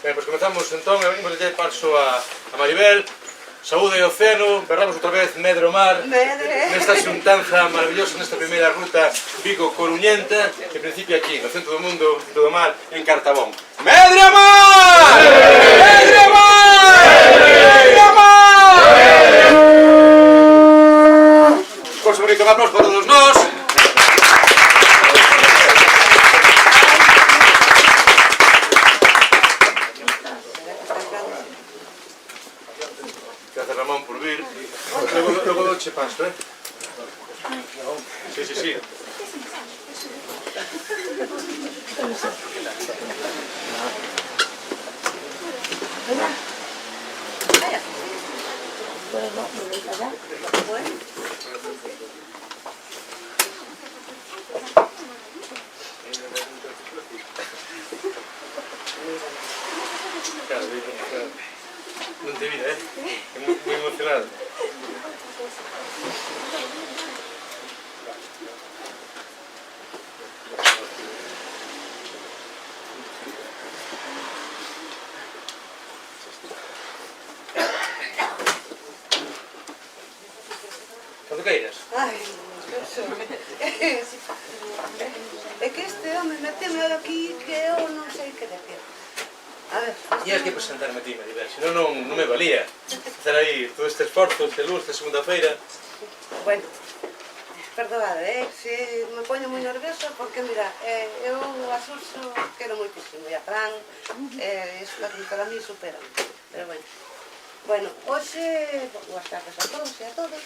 Ben, pois comezamos entón, e imos lle paso a Maribel. Saúde e océano, berramos outra vez Medre o mar. Nesta xuntanza maravillosa, nesta primeira ruta Vigo-Coruñenta, en principio aquí, no centro do mundo, no centro do mar, en Cartabón. Medre o mar! Medre o mar! Medre o mar! Por bonito un aplauso para todos nós. Gracias, Ramón, por vir. Luego doche paso, eh? Sí, sí, sí. Claro, non te vida, moi emocionado. Cando queiras. Ai, é que este home meteme aquí que eu non sei que decir. A ver, Tiñas que presentarme a ti, Maribel, senón non me valía. Estar aí todo este esforzo, este luz, esta segunda-feira. bueno, perdoade, se me poño moi nerviosa porque, mira, eu a Suso quero moitísimo, e a Fran, isto para mí superan, pero bueno, hoxe, boas tardes a todos e a todas,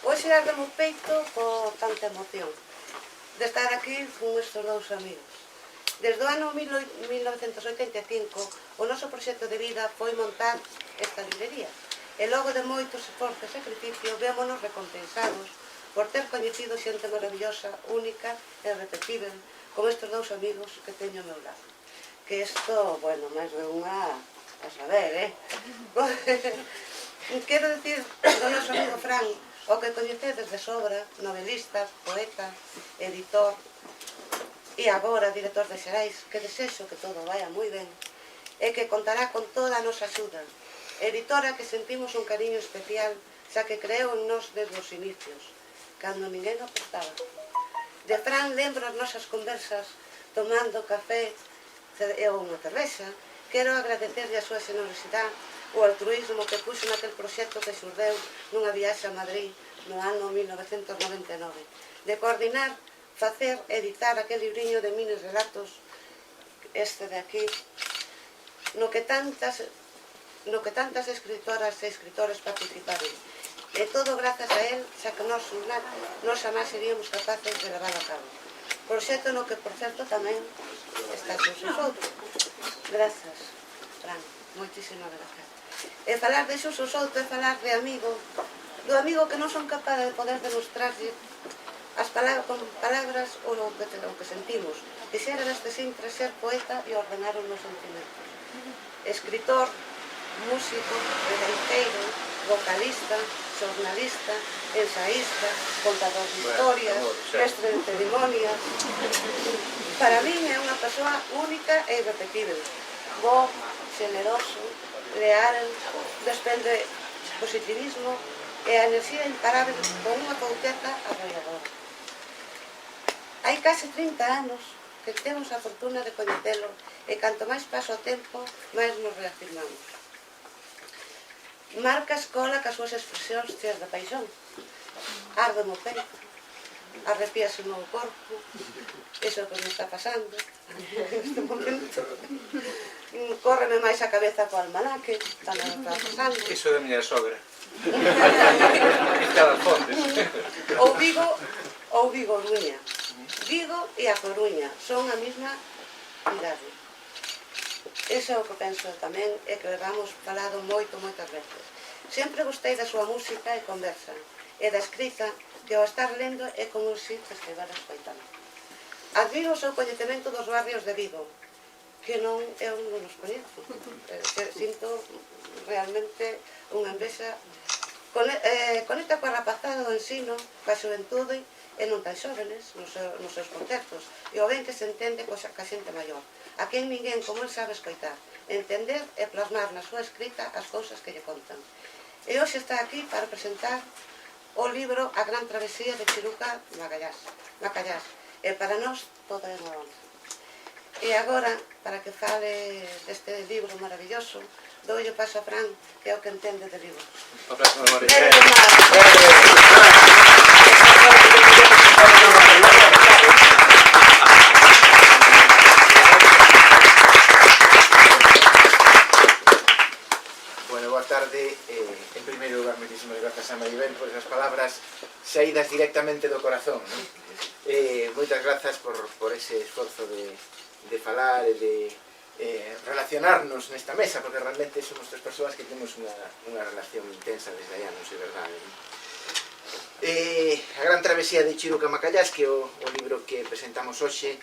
hoxe ardemo o peito con tanta emoción de estar aquí con estes dous amigos. Desde o ano 1985, o noso proxecto de vida foi montar esta librería, e logo de moitos esforzos e sacrificios, vémonos recompensados por ter coñecido xente maravillosa, única e irrepetible, como estes dous amigos que teño ao meu lado. Que isto, bueno, máis de unha a saber, Quero dicir do noso amigo Fran, o que coñecedes de sobra, novelista, poeta, editor, e agora director de Xerais, que desexo que todo vaya moi ben, e que contará con toda a nosa axuda. Editora que sentimos un cariño especial, xa que creou en nós desde os inicios, cando ninguén o apostaba. De Fran lembro as nosas conversas, tomando café e unha cervexa. Quero agradecerlle a súa xenerosidade, o altruismo que puxo naquel proxecto que xurdeu nunha viaxe a Madrid no ano 1999, de coordinar, facer, editar aquel libriño de minis relatos, este de aquí, no que tantas escritoras e escritores participaron. E todo grazas a él, xa que nós jamás seríamos capaces de levar a cabo. Proxecto no que, por certo, tamén está Suso Souto. Grazas, Fran, moitísimas grazas. E falar de Suso Souto é falar de amigo, do amigo que non son capaz de poder demostrarlle con palabras o que sentimos. Quixera deste sempre ser poeta e ordenar os meus sentimentos. Escritor, músico, redeiteiro, vocalista, xornalista, ensaísta, contador de historias, mestre de ceremonias. Para min é unha persoa única e irrepetible. Bo, xeneroso, leal, despende positivismo e a enerxía imparable con unha cautela arrolladora. Hai case 30 anos que temos a fortuna de coñecelo e canto máis paso o tempo, máis nos reafirmamos. Marca a escola cas súas expresións cheas de paixón. Arde mo peito, arrepíase o meu corpo, iso que me está pasando neste momento. Córreme máis a cabeza co almanaque, tamén me está pasando. Iso é da miña sogra. Cada fontes. Ou Vigo Coruña. Vigo e a Coruña son a mesma cidade. Iso é o que penso tamén e que levamos falado moitas veces. Sempre gostei da súa música e conversa, e da escrita que ao estar lendo é como se estivera escoitando. Admiro o seu coñecemento dos barrios de Vigo, que eu non os coñezo. Sinto realmente unha envexa. Conecta coa rapazada do ensino, coa xuventude e non tan xóvenes nos seus concertos, e o ben que se entende coa xente maior, a quen ninguén como el sabe escoitar, entender e plasmar na súa escrita as cousas que lle contan. E hoxe está aquí para presentar o libro A gran travesía de Chiruca Macallás. E para nós todo é unha honra. E agora, para que fale deste libro maravilloso, doulle paso a Fran, que é o que entende de libro. Bueno, boa tarde. En primeiro lugar, moitísimas grazas a Maribel por esas palabras saídas directamente do corazón. Moitas grazas por ese esforzo de falar e de relacionarnos nesta mesa, porque realmente somos tres persoas que temos unha relación intensa desde hai anos, é verdade. A gran travesía de Chiruca Macallás, que é o libro que presentamos hoxe,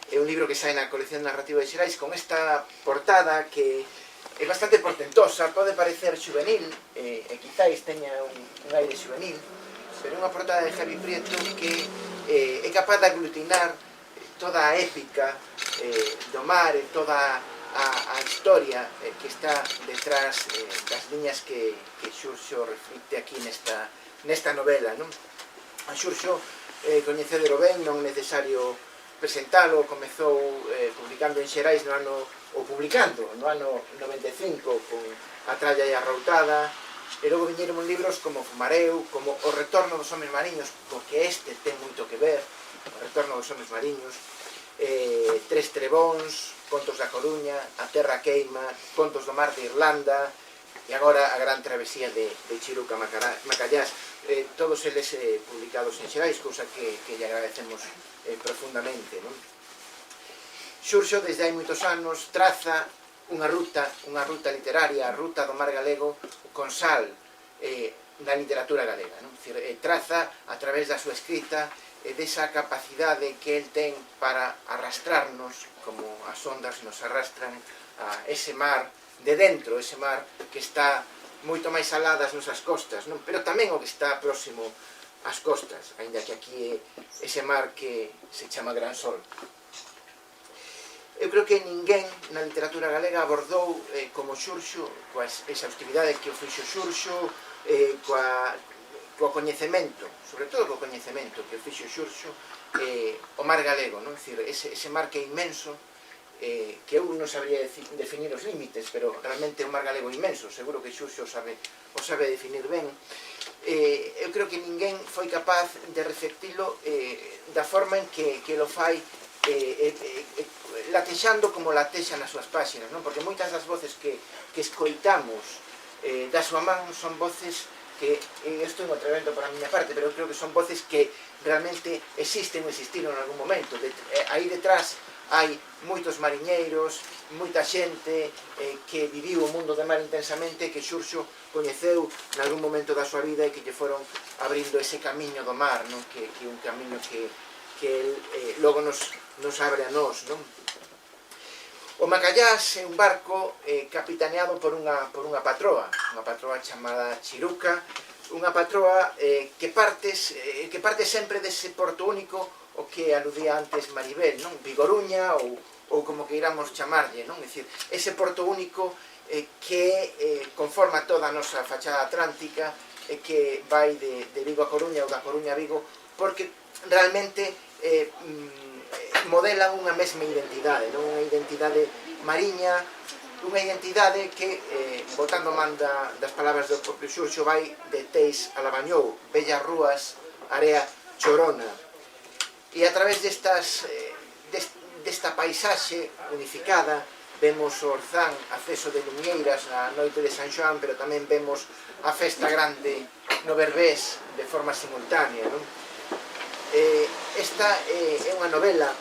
é un libro que sai na colección narrativa de Xerais con esta portada que é bastante portentosa, pode parecer juvenil, e quizáis teña un aire juvenil, pero é unha portada de Javi Prieto que é capaz de aglutinar toda a épica do mar e toda a historia que está detrás das liñas que Xurxo reflicte aquí nesta novela. A Xurxo, coñecedero ben, non é necesario presentalo, comezou publicando en Xerais no ano 95 con A tralla e a routada, e logo viñeron libros como Fumareu, como O retorno dos homes mariños, porque este ten moito que ver, O retorno dos homes mariños, Tres trebóns, Contos da Coruña, A terra queima, Contos do mar de Irlanda, e agora A gran travesía de Chiruca Macallás, todos eles publicados en Xerais, cousa que lle agradecemos profundamente. Xurxo desde hai moitos anos traza unha ruta literaria, a ruta do mar galego con sal da literatura galega. Traza a través da súa escrita desa capacidade que el ten para arrastrarnos, como as ondas nos arrastran a ese mar de dentro, ese mar que está moito máis alá das nosas costas, pero tamén o que está próximo ás costas, aínda que aquí é ese mar que se chama Gran Sol. Eu creo que ninguén na literatura galega abordou como Xurxo, coa exhaustividade que o fixo Xurxo, coa coñecemento, sobre todo co coñecemento que o fixo Xurxo, o mar galego, ese mar que é inmenso, que eu non sabría definir os límites, pero realmente é un mar galego inmenso, seguro que Xurxo o sabe definir ben. Eu creo que ninguén foi capaz de reflectilo da forma en que lo fai, latexando como latexa nas súas páxinas, porque moitas das voces que escoitamos da súa man son voces que, isto é un atrevento para a miña parte, pero eu creo que son voces que realmente existen ou existiron en algún momento. Aí detrás hai moitos mariñeiros, moita xente que viviu o mundo do mar intensamente, que Xurxo coñeceu en algún momento da súa vida e que lle foron abrindo ese camiño do mar, que é un camiño que logo nos abre a nós. O Macallás é un barco capitaneado por unha patroa chamada Chiruca, unha patroa que parte sempre dese porto único o que aludía antes Maribel, Vigoruña ou como que iramos chamarlle, é dicir, ese porto único que conforma toda a nosa fachada atlántica e que vai de Vigo a Coruña ou da Coruña a Vigo, porque realmente modelan unha mesma identidade, unha identidade mariña, unha identidade que, botando man das palabras do propio Xurxo, vai de Teis a Lavañou, bellas rúas, area chorona. E a través desta paisaxe unificada vemos o Orzán, acceso de lumieiras na noite de San Xoán, pero tamén vemos a festa grande no Berbés de forma simultánea. Esta é unha novela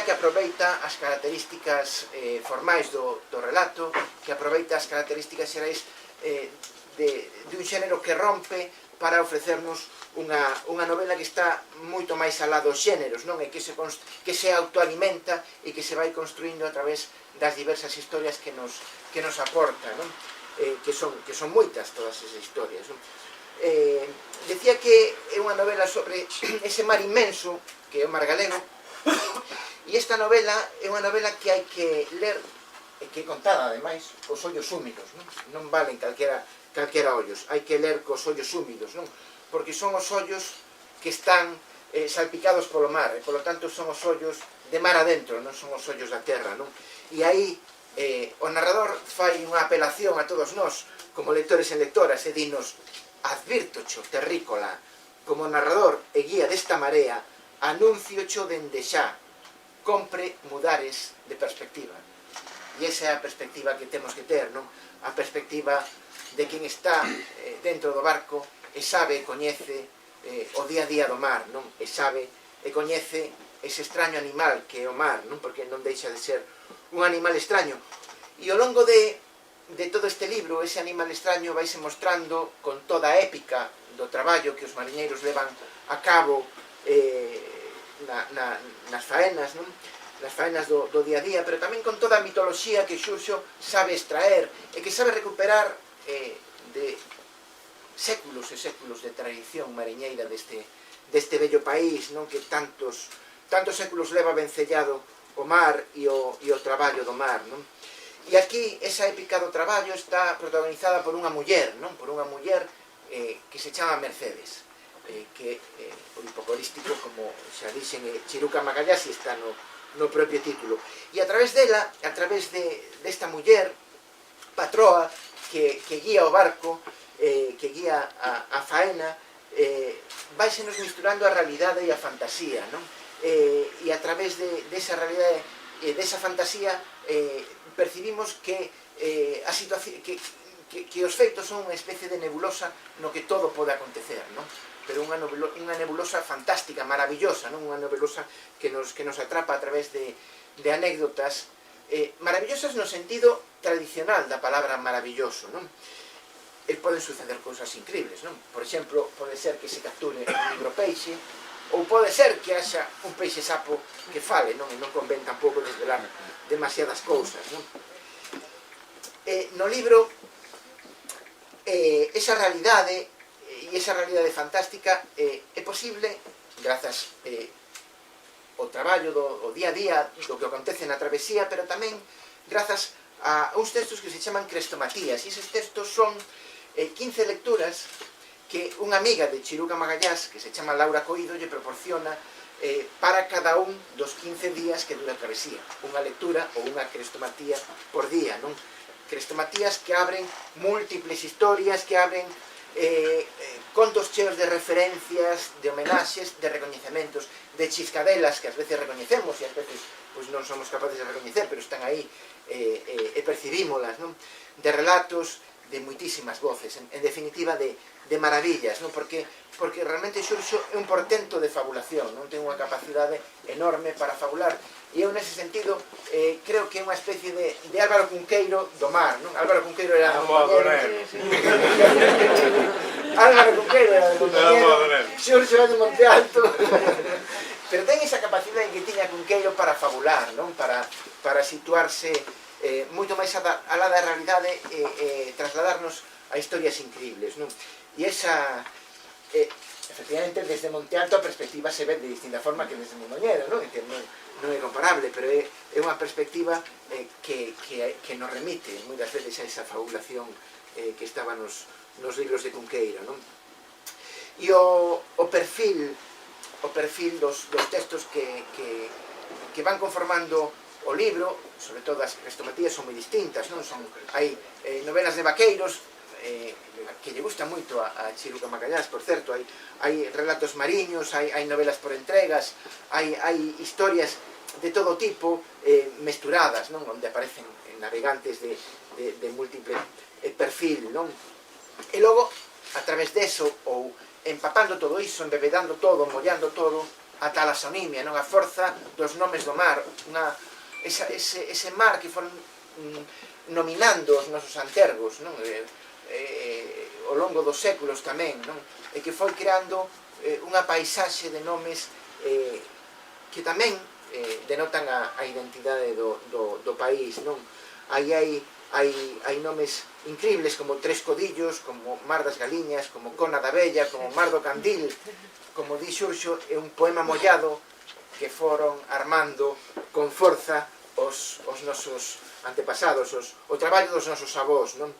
que aproveita as características formais do relato, que aproveita as características xerais de un xénero que rompe para ofrecernos unha novela que está moito máis alá dos xéneros, e que se autoalimenta e que se vai construindo a través das diversas historias que nos aporta, que son moitas todas esas historias. Decía que é unha novela sobre ese mar inmenso que é o mar galego, E esta novela é unha novela que hai que ler, e que é contada, ademais, cos ollos húmidos, non valen calquera ollos, hai que ler cos ollos húmidos, porque son os ollos que están salpicados polo mar, e polo tanto son os ollos de mar adentro, non son os ollos da terra, e aí o narrador fai unha apelación a todos nós, como lectores e lectoras, e dinos: advírtocho, terrícola, como narrador e guía desta marea, anunciocho dende xa, compre mudares de perspectiva. E esa é a perspectiva que temos que ter, a perspectiva de quen está dentro do barco e sabe e coñece o día a día do mar, e sabe e coñece ese extraño animal que é o mar, porque non deixa de ser un animal extraño. E ao longo de todo este libro, ese animal extraño vaise mostrando con toda a épica do traballo que os mariñeiros levan a cabo nas faenas, nas faenas do día a día, pero tamén con toda a mitoloxía que Xurxo sabe extraer e que sabe recuperar de séculos e séculos de tradición mariñeira deste bello país, que tantos séculos leva vencellado o mar e o traballo do mar. E aquí esa épica do traballo está protagonizada por unha muller, que se chama Mercedes, que o hipocorístico, como xa dixen, Chiruca Magalhães, está no propio título. E a través dela, a través desta muller patroa que guía o barco, que guía a faena, vai se nos misturando a realidade e a fantasía, e a través desa realidade e desa fantasía percibimos que os feitos son unha especie de nebulosa no que todo pode acontecer, pero unha nebulosa fantástica, maravillosa, unha nebulosa que nos atrapa a través de anécdotas maravillosas no sentido tradicional da palabra maravilloso. Poden suceder cousas increíbles, por exemplo, pode ser que se capture un libro peixe, ou pode ser que haxa un peixe sapo que fale, e non convén tampouco desvelar demasiadas cousas. No libro, esa realidade e esa realidade fantástica é posible grazas ao traballo do día a día, do que acontece na travesía, pero tamén grazas a uns textos que se chaman crestomatías, e eses textos son 15 lecturas que unha amiga de Chiruca Magalhães, que se chama Laura Coido, lle proporciona para cada un dos 15 días que dura a travesía. Unha lectura ou unha crestomatía por día, crestomatías que abren múltiples historias, que abren contos cheos de referencias, de homenaxes, de recoñecementos, de chiscadelas que ás veces recoñecemos e ás veces non somos capaces de recoñecer, pero están aí e percibímolas, de relatos, de moitísimas voces, en definitiva de maravillas, porque realmente Xurxo é un portento de fabulación, ten unha capacidade enorme para fabular, e eu nese sentido creo que é unha especie de Álvaro Cunqueiro do mar. Álvaro Cunqueiro era do compañero, Álvaro Cunqueiro era do compañero, Xurxo era de Monte Alto, pero ten esa capacidade que tiña Cunqueiro para fabular, para situarse moito máis alá da realidade e trasladarnos a historias increíbles. E esa, efectivamente, desde Monte Alto a perspectiva se ve de distinta forma que desde Mondoñedo, que non é comparable, pero é unha perspectiva que nos remite moitas veces a esa fabulación que estaba nos libros de Cunqueiro. E o perfil dos textos que van conformando o libro, sobre todo as crestomatías, son moi distintas, hai novelas de vaqueiros que lle gusta moito a Chiruca Magalhães, por certo, hai relatos mariños, hai novelas por entregas, hai historias de todo tipo mesturadas, onde aparecen navegantes de múltiple perfil, e logo, a través deso, ou empapando todo iso, embebedando todo, mollando todo, a talasonimia, a forza dos nomes do mar, ese mar que foron nominando os nosos antergos ao longo dos séculos tamén, e que foi creando unha paisaxe de nomes que tamén denotan a identidade do país. Hai nomes increíbles como Tres Codillos, como Mar das Galiñas, como Cona da Bella, como Mar do Candil, como di Xurxo, é un poema mollado que foron armando con forza os nosos antepasados, o traballo dos nosos avós, non?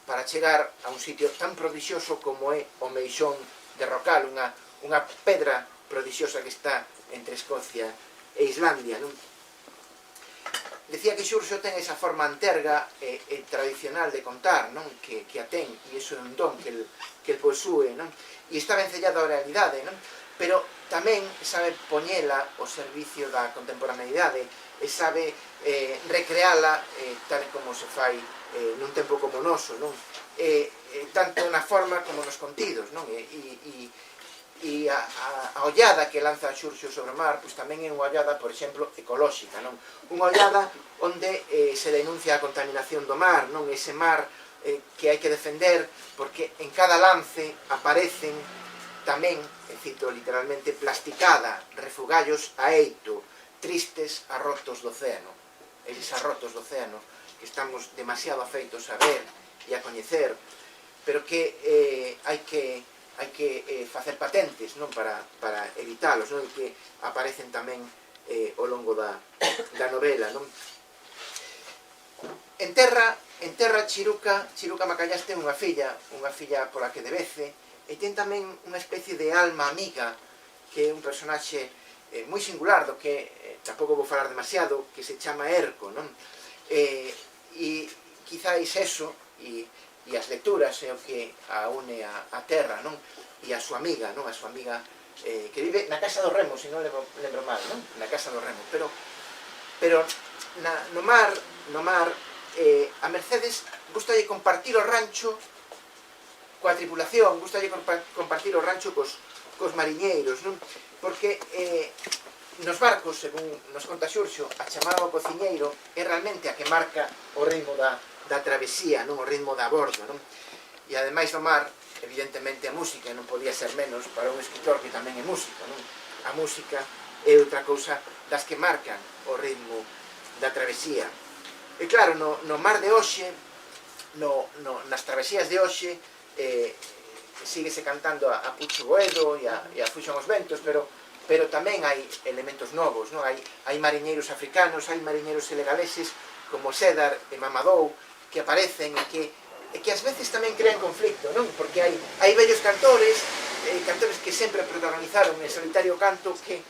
Para chegar a un sitio tan prodixioso como é o Meixón de Rocal, unha pedra prodixiosa que está entre Escocia e Islandia, non? Decía que Xurxo ten esa forma anterga e tradicional de contar, non? Que a ten, e iso é un don que el posúe, non? E está vencellado á realidade, non? Pero tamén sabe poñela ao servicio da contemporaneidade e sabe recreala tal como se fai nun tempo como o noso, non? Tanto na forma como nos contidos, non? E a ollada que lanza Xurxo sobre o mar, pois tamén é unha ollada, por exemplo, ecolóxica, non? Unha ollada onde se denuncia a contaminación do mar, non? Ese mar que hai que defender, porque en cada lance aparecen tamén, cito literalmente, plasticada, refugallos a eito, tristes arrotos do océano. Eses arrotos do océano que estamos demasiado afeitos a ver e a coñecer, pero que hai que facer patentes, non, para evitalos, non, e que aparecen tamén ao longo da novela, non? En terra Chiruca Macallás ten unha filla pola que debece, e ten tamén unha especie de alma amiga, que é un personaxe moi singular, do que tampouco vou falar demasiado, que se chama Erco, non? E quizáis eso, e as lecturas é o que a une a terra, non? E a súa amiga, non? A súa amiga que vive na Casa do Remo, se non lembro mal, non? Na Casa do Remo, pero no mar a Mercedes gustalle compartir o rancho coa tripulación, gustalle compartir o rancho cos mariñeiros, non? Porque nos barcos, según nos conta Xurxo, a chamada ao cociñeiro é realmente a que marca o ritmo da travesía, non? O ritmo da bordo, non? E ademais do mar, evidentemente a música non podía ser menos para un escritor que tamén é músico, non? A música é outra cousa das que marcan o ritmo da travesía. E claro, no mar de hoxe, nas travesías de hoxe, síguese cantando a Pucho Boedo e a Fuxan os ventos, pero tamén hai elementos novos, non? Hai mariñeiros africanos, hai mariñeiros senegaleses como Sedar e Mamadou que aparecen e que ás veces tamén crean conflicto, non? Porque hai vellos cantores que sempre protagonizaron en solitario canto que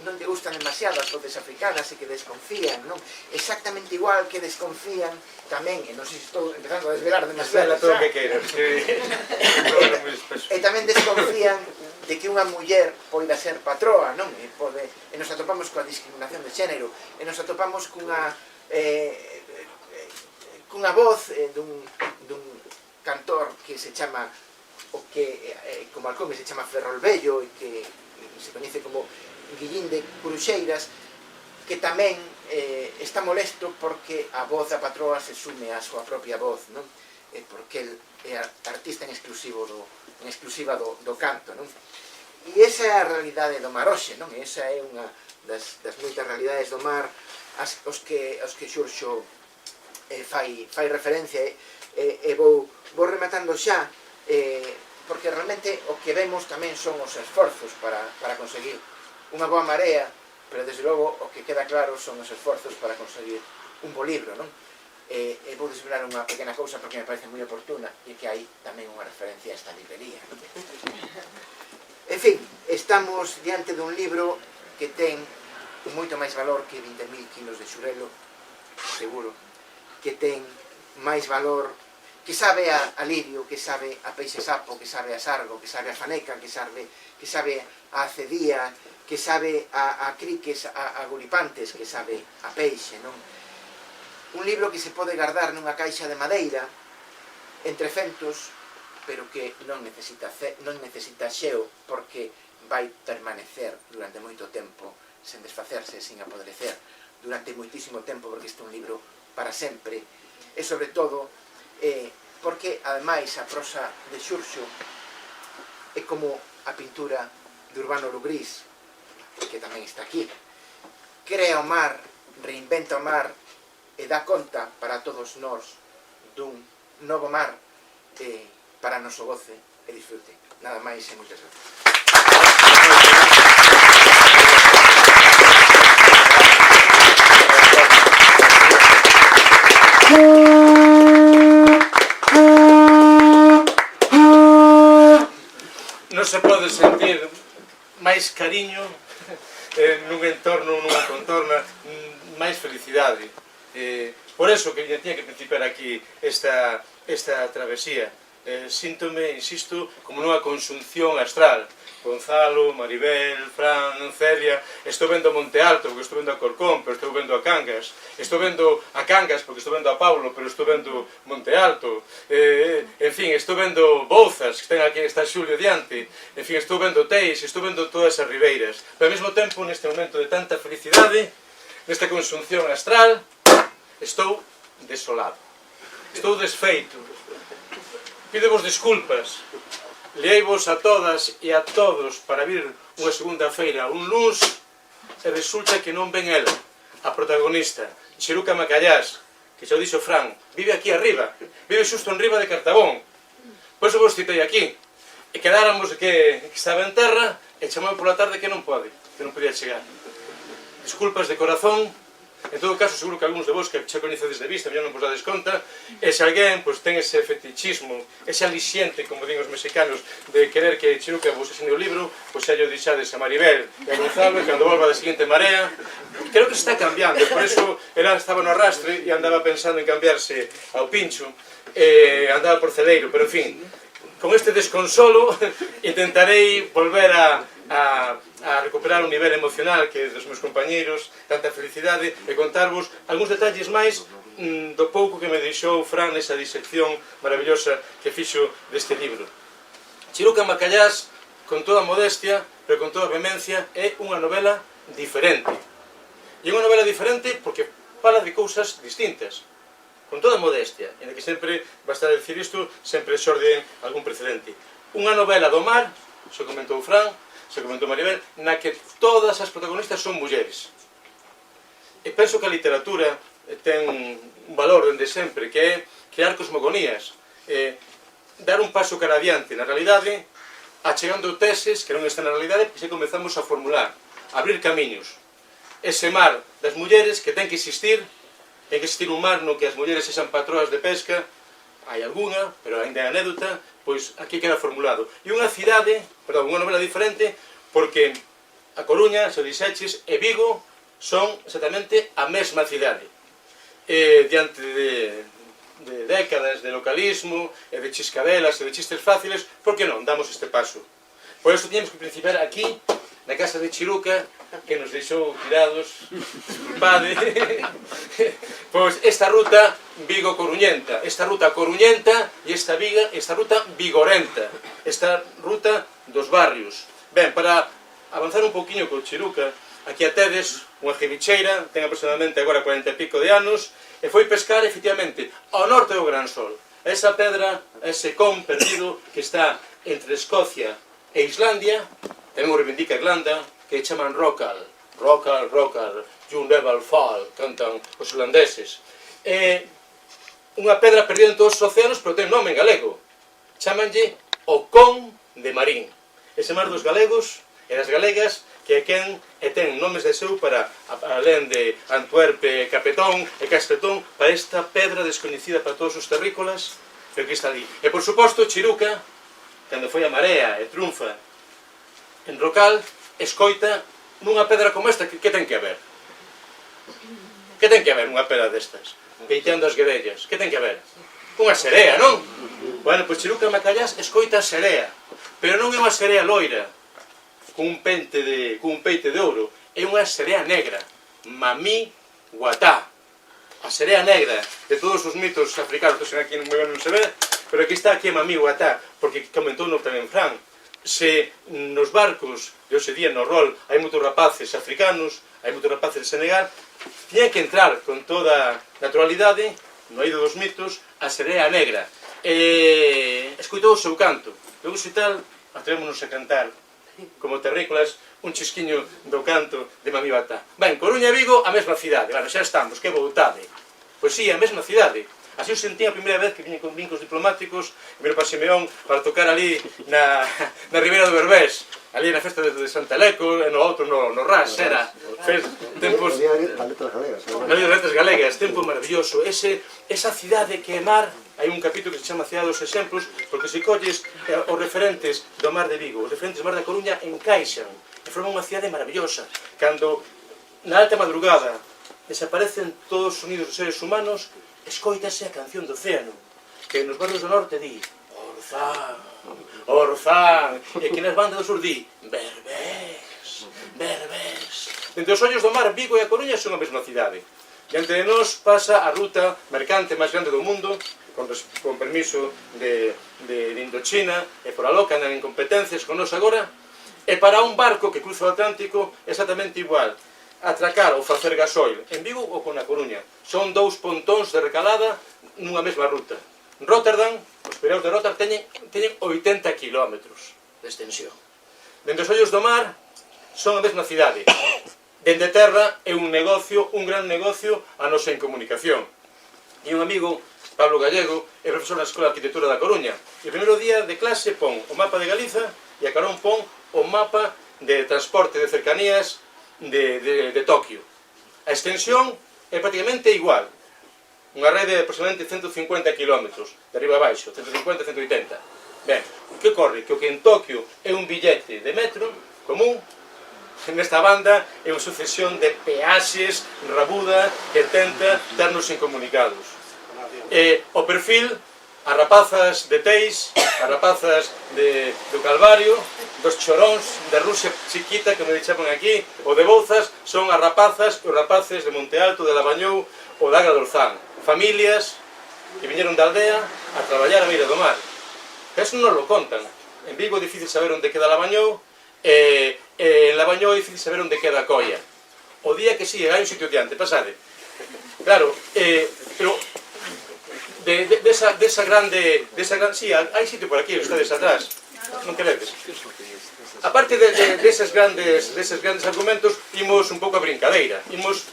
non te gustan demasiado as voces africanas e que desconfían, non? Exactamente igual que desconfían tamén, e non sei se estou empezando a desvelar demasiado, e tamén desconfían de que unha muller poida ser patroa, non? E nos atopamos coa discriminación de xénero, e nos atopamos cunha voz dun cantor que se chama, como alcome se chama Ferrolbello, e que se coñece como Guillín de Curuxeiras, que tamén está molesto porque a voz da patroa se sume á súa propia voz, non? Porque el é artista en exclusiva do canto, non? E esa é a realidade do mar hoxe, non? Esa é unha das moitas realidades do mar aos que Xurxo fai referencia, e vou rematando xa, porque realmente o que vemos tamén son os esforzos para conseguir unha boa marea, pero desde logo o que queda claro son os esforzos para conseguir un bo libro, non? E vou desvelar unha pequena cousa porque me parece moi oportuna, e que hai tamén unha referencia a esta librería, non? En fin, estamos diante dun libro que ten moito máis valor que 20.000 kilos de xurelo, seguro, que ten máis valor, que sabe a lirio, que sabe a peixe sapo, que sabe a sargo, que sabe a faneca, que sabe a acedía, que sabe a criques, a gulipantes, que sabe a peixe, non? Un libro que se pode guardar nunha caixa de madeira, entre fentos, pero que non necesita xeo, porque vai permanecer durante moito tempo, sen desfacerse, sen apodrecer, durante moitísimo tempo, porque este é un libro para sempre, e sobre todo, porque, ademais, a prosa de Xurxo é como a pintura de Urbano Lugrís, que tamén está aquí. Crea o mar, reinventa o mar e dá conta para todos nós dun novo mar para noso goce e disfrute. Nada máis e moitas gracias. máis cariño nun entorno, nunha contorna, máis felicidade. Por eso que tiña que principiar aquí esta travesía. Síntome, insisto, como nunha conxunción astral. Gonzalo, Maribel, Fran, Celia, estou vendo Monte Alto porque estou vendo a Corcón, pero estou vendo a Cangas, estou vendo a Cangas porque estou vendo a Paulo, pero estou vendo Monte Alto, en fin, estou vendo Bouzas, que ten aquí, está Xulio diante, en fin, estou vendo Teis, estou vendo todas as ribeiras, pero ao mesmo tempo, neste momento de tanta felicidade, nesta conxunción astral, estou desolado, estou desfeito, pidevos desculpas, leeivos a todas e a todos para vir unha segunda feira, un luns, e resulta que non ven ela, a protagonista, Chiruca Macallás, que xa o dixo Fran, vive aquí arriba, vive xusto en riba de Cartabón. Por iso vos citei aquí. E quedáramos que estaba en terra, e chamou pola tarde que non pode, que non podía chegar. Disculpas de corazón. En todo caso, seguro que algúns de vos que xa coñecedes de vista, non vos dades conta, e se alguén ten ese fetichismo, ese aliciente, como din os mexicanos, de querer que Chiruca vos ensine o libro, pois xa lle dixades a Maribel e a Gonzalo, e cando volva da seguinte marea, creo que se está cambiando, por eso ela estaba no arrastre e andaba pensando en cambiarse ao pincho, e andaba por Celeiro, pero en fin, con este desconsolo intentarei volver a recuperar un nivel emocional que dos meus compañeiros, tanta felicidade, e contarvos algúns detalles máis do pouco que me deixou Fran nesa disección maravillosa que fixo deste libro. Chiruca Macallás, con toda modestia, pero con toda vehemencia, é unha novela diferente. E unha novela diferente porque fala de cousas distintas, con toda modestia, en que sempre, basta decir isto, sempre xorde algún precedente. Unha novela do mar, xa comentou Fran, xa comentou Maribel, na que todas as protagonistas son mulleres. E penso que a literatura ten un valor dende sempre, que é crear cosmogonías, dar un paso cara adiante na realidade, achegando teses que non están na realidade, e se comezamos a formular, a abrir camiños. Ese mar das mulleres que ten que existir un mar no que as mulleres sexan patroas de pesca, hai algunha, pero ainda é anécdota, pois aquí queda formulado. E unha cidade, perdón, unha novela diferente, porque a Coruña, se o dixeches, e Vigo son exactamente a mesma cidade. Diante de décadas de localismo, e de chiscadelas, e de chistes fáciles, por que non damos este paso? Por eso tiñamos que principiar aquí, na casa de Chiruca, que nos deixou tirados, disculpade, pois esta ruta Vigo-Coruñenta, esta ruta coruñenta e esta ruta vigorenta, esta ruta dos barrios. Ben, para avanzar un poquinho con Chiruca, aquí a tedes unha jevicheira, ten aproximadamente agora 40 e pico de anos, e foi pescar, efectivamente, ao norte do Gran Sol. Esa pedra, ese con perdido que está entre Escocia e Islandia, tamén o reivindica Irlanda, que chaman Rockall, Rockall, Rockall, You Never Fall, cantan os irlandeses. É unha pedra perdida en todos os océanos, pero ten nome en galego. Chamanlle o Con de Marín. Ese mar dos galegos e das galegas que é quen e ten nomes de seu para, alén de Antuerpe, Capetón e Castetón, para esta pedra descoñecida para todos os terrícolas, pero que está ali. E, por suposto, Chiruca, cando foi a marea e triunfa en Rockall, escoita nunha pedra como esta, que ten que haber? Que ten que haber unha pedra destas? Peiteando as guerellas, que ten que haber? Unha serea, non? Bueno, pois Chiruca Macallás escoita a serea, pero non é unha serea loira, con un peite de ouro, é unha serea negra, Mami Watá. A serea negra de todos os mitos africanos, que aquí non se ve, pero aquí está aquí a Mami Watá, porque comentou no tamén Fran, se nos barcos de hoxe día no rol hai moitos rapaces africanos, hai moitos rapaces de Senegal, tiñan que entrar con toda naturalidade no eido dos mitos a serea negra. Escoitou o seu canto, logo se tal atrevémonos a cantar como terrícolas un chisquiño do canto de Mami Watá. Ben, Coruña e Vigo, a mesma cidade. Bueno, xa estamos, que voutade. Pois si, a mesma cidade. Así o sentí a primeira vez que viñen con vincos diplomáticos, vino para Simeón para tocar ali na Ribeira do Berbés, ali na festa de Santa Leco, e no outro no Ras, era tempos... Na Letras Galegas, tempo maravilloso, esa cidade que é mar, hai un capítulo que se chama Cidade dos Exemplos, porque se colles os referentes do mar de Vigo, os referentes do mar da Coruña encaixan, e forman unha cidade maravillosa. Cando na alta madrugada desaparecen todos os sonidos dos seres humanos, escoítase a canción do océano, que nos barrios do norte di Orzán, Orzán, e que nas bandas do sur di Berbés, Berbés. Dende os ollos do mar, Vigo e a Coruña son a mesma cidade. Diante de nós pasa a ruta mercante máis grande do mundo, con permiso de Indochina, e por aló que andan en competencias con nos agora, e para un barco que cruza o Atlántico exactamente igual, atracar ou facer gasoil en Vigo ou con a Coruña. Son dous pontóns de recalada nunha mesma ruta. Rotterdam, os Pireus de Rotterdam teñen 80 kilómetros de extensión. Dende os ollos do mar son a mesma cidade. Dende terra é un negocio, un gran negocio a nosa incomunicación. E un amigo, Pablo Gallego, é profesor na Escola de Arquitectura da Coruña, e o primeiro día de clase pon o mapa de Galiza e a carón pon o mapa de transporte de cercanías de Tokio. A extensión é prácticamente igual. Unha rede de aproximadamente 150 km, de arriba a baixo, 150-180. Ben, que ocorre? Que o que en Tokio é un billete de metro común, nesta banda é unha sucesión de peaxes rabuda que tenta ternos incomunicados. O perfil, as rapazas de Teis, as rapazas do Calvario, dos choróns de Rusia chiquita que me chaman aquí, o de Bouzas, son as rapazas e os rapaces de Monte Alto, de Labañou ou de Agra do Orzán. Familias que viñeron da aldea a traballar a beira do mar. Eso non lo contan. En Vigo é difícil saber onde queda Labañou, e en Labañou é difícil saber onde queda Coia. O día que sigue, hai un sitio diante, pasade. Claro, pero desa grande, sí, hai sitio por aquí, ustedes atrás, non queredes. A parte deses grandes argumentos, imos un pouco a brincadeira, imos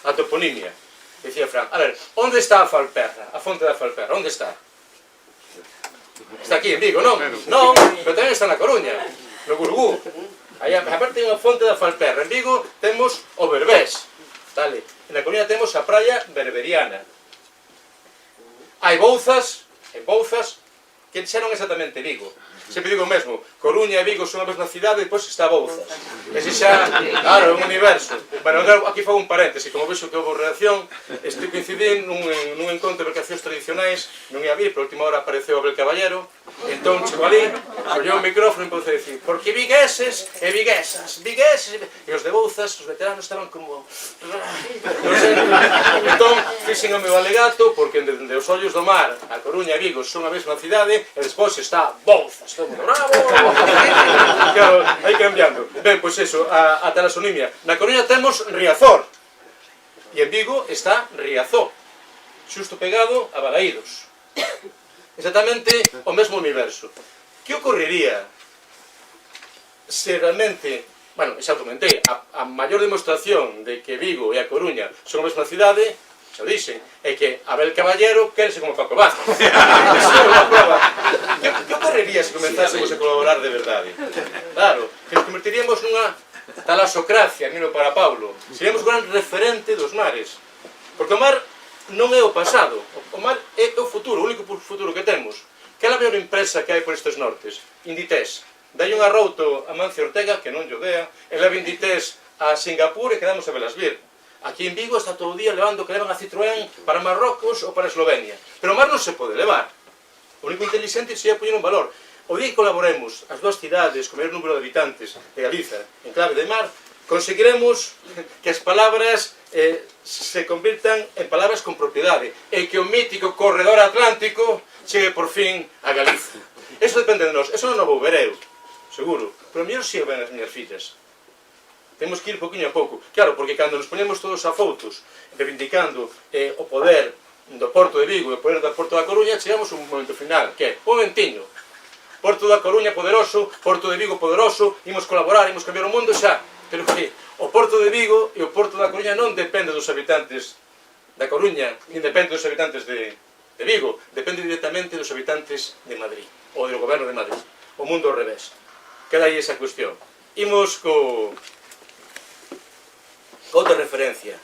a toponimia. Decía Fran, a ver, onde está a Falperra, a fonte da Falperra, onde está? Está aquí en Vigo, non? Non, pero tamén está na Coruña, no Gurgú. Aparte hai unha fonte da Falperra, en Vigo temos o Berbés, vale? Na Coruña temos a praia berberiana. Hai Bouzas, que xa non exactamente Vigo. Sempre digo o mesmo, Coruña e Vigo son a mesma cidade e depois está Bouzas. Ese xa, claro, é un universo. Bueno, aquí fago un paréntese, como vexo que houve reacción, estou coincidindo nun encontro de mercancías tradicionais, non ia vir, pero a última hora apareceu Abel Caballero, entón chego ali, colleu o micrófono e empecé a dicir, porque vigueses e viguesas, e os de Bouzas, os veteranos estaban como... Entón, fixen o meu alegato, porque dende os ollos do mar, a Coruña e Vigo son a mesma cidade, e despois está Bouzas. Bravo! Claro, aí cambiando. Ben, pois eso, a talasonimia. Na Coruña temos Riazor. E en Vigo está Riazó. Xusto pegado a Balaídos. Exactamente o mesmo universo. Que ocorrería se realmente... Bueno, xa argumentei, a maior demostración de que Vigo e a Coruña son a mesma cidade, xa o dixen, é que Abel Caballero quérese como Paco Vázquez. Eso é unha prova. Que ocorrería se comenzásemos a colaborar de verdade? Claro, que nos convertiríamos nunha talasocracia, nino para Paulo. Seríamos un gran referente dos mares. Porque o mar non é o pasado, o mar é o futuro, o único futuro que temos. Que é a maior empresa que hai por estes nortes? Inditex. Dai un arrouto a Mancio Ortega, que non lle dea, e leva Inditex a Singapur e quedamos a Velasvir. Aquí en Vigo está todo o día levando que levan a Citroën para Marrocos ou para Eslovenia. Pero o mar non se pode levar. O único inteligente sería poñer un valor. O día que colaboremos as dúas cidades con maior número de habitantes de Galiza en clave de mar, conseguiremos que as palabras se convirtan en palabras con propiedade e que o mítico corredor atlántico chegue por fin a Galiza. Eso depende de nós. Eso non o vou ver eu, seguro. Pero mellor si o ven as miñas fillas. Temos que ir poquinho a pouco. Claro, porque cando nos ponemos todos a foutos reivindicando o poder do Porto de Vigo e o poder do Porto da Coruña, chegamos a un momento final, que é un momentiño. Porto da Coruña poderoso, Porto de Vigo poderoso, imos colaborar, imos cambiar o mundo xa. Pero que o Porto de Vigo e o Porto da Coruña non depende dos habitantes da Coruña, nin depende dos habitantes de Vigo, depende directamente dos habitantes de Madrid, ou do goberno de Madrid. O mundo ao revés. Queda aí esa cuestión. Imos outra referencia.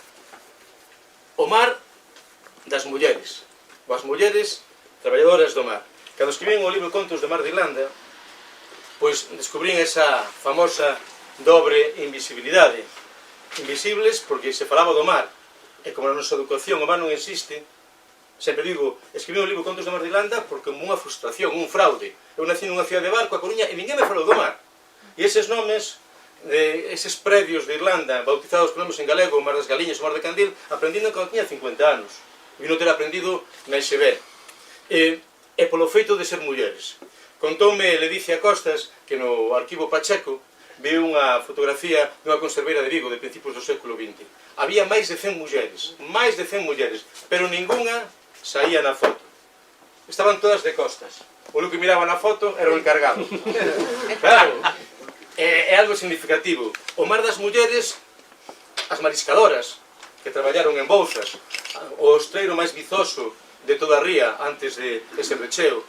O mar das mulleres, ou as mulleres traballadoras do mar. Cando escribín o libro Contos do Mar de Irlanda, pois descubrín esa famosa dobre invisibilidade. Invisibles porque se falaba do mar, e como na nosa educación o mar non existe, sempre digo, escribí un libro Contos do Mar de Irlanda porque unha frustración, un fraude. Eu nací nunha cidade de barco, a Coruña, e ninguén me falou do mar. E eses nomes, eses predios de Irlanda, bautizados por nomes en galego, o Mar das Galiñas, o Mar de Candil, aprendindo cando tiña 50 anos. E non ter aprendido na EXB. E polo feito de ser mulleres. Contoume Ledicia Costas que no arquivo Pacheco viu unha fotografía dunha conserveira de Vigo de principios do século XX. Había máis de 100 mulleres, pero ningunha saía na foto. Estaban todas de costas. O único que miraba na foto era o encargado. Claro, é algo significativo. O mar das mulleres, as mariscadoras, que traballaron en Bouzas, o ostreiro máis vizoso de toda a ría antes de ese recheo.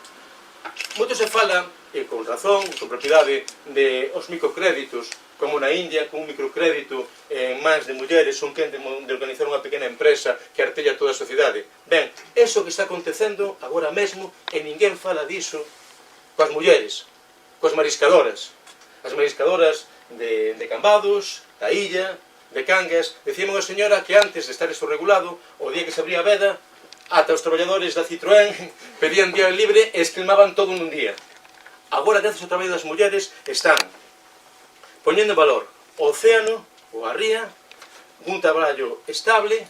Moito se fala, e con razón, con propiedade, de os microcréditos, como na India, con un microcrédito en mans de mulleres, son quen de organizar unha pequena empresa que artella toda a sociedade. Ben, eso que está acontecendo agora mesmo, e ninguén fala diso coas mulleres, coas mariscadoras. As mariscadoras de Cambados, da Illa, de Cangas. Decíame unha señora que antes de estar isto regulado, o día que se abría a veda, ata os traballadores da Citroën pedían día libre e esclimaban todo nun día. Agora, gracias ao traballo das mulleres, están poñendo en valor o océano, ou a ría, un traballo estable